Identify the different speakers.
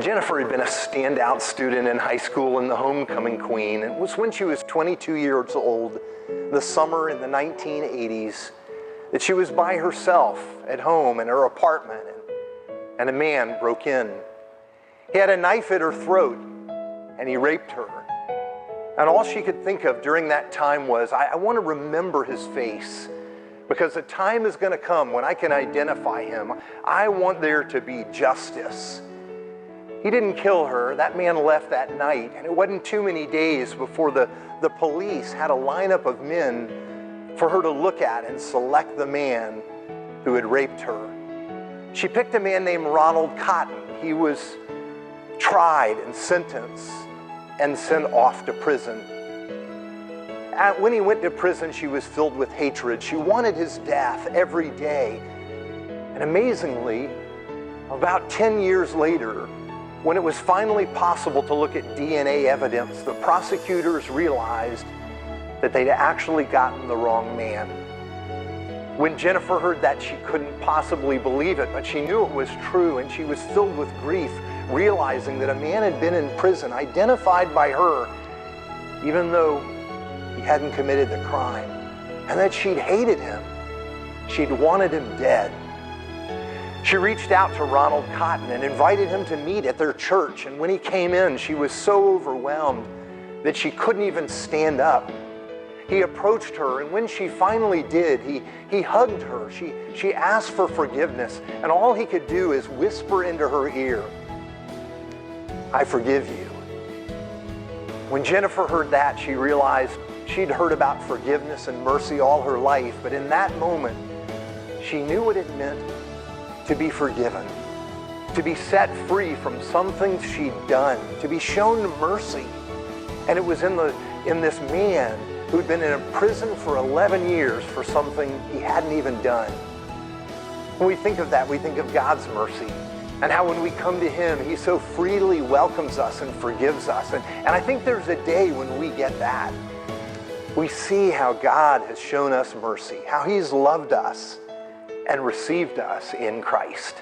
Speaker 1: Jennifer had been a standout student in high school and the homecoming queen. It was when she was 22 years old, the summer in the 1980s, that she was by herself at home in her apartment, and a man broke in. He had a knife at her throat, and he raped her. And all she could think of during that time was, I want to remember his face, because the time is going to come when I can identify him. I want there to be justice. He didn't kill her. That man left that night, and it wasn't too many days before the police had a lineup of men for her to look at and select the man who had raped her. She picked a man named Ronald Cotton. He was tried and sentenced and sent off to prison. When he went to prison, she was filled with hatred. She wanted his death every day. And amazingly, about 10 years later, when it was finally possible to look at DNA evidence, the prosecutors realized that they'd actually gotten the wrong man. When Jennifer heard that, she couldn't possibly believe it, but she knew it was true, and she was filled with grief, realizing that a man had been in prison, identified by her, even though he hadn't committed the crime, and that she'd hated him. She'd wanted him dead. She reached out to Ronald Cotton and invited him to meet at their church, and when he came in, she was so overwhelmed that she couldn't even stand up. He approached her, and when she finally did, he hugged her. She asked for forgiveness, and all he could do is whisper into her ear, "I forgive you." When Jennifer heard that, she realized she'd heard about forgiveness and mercy all her life, but in that moment, she knew what it meant to be forgiven, to be set free from something she'd done, to be shown mercy. And it was in this man who'd been in a prison for 11 years for something he hadn't even done. When we think of that, we think of God's mercy and how when we come to him, he so freely welcomes us and forgives us. And I think there's a day when we get that. We see how God has shown us mercy, how he's loved us and received us in Christ.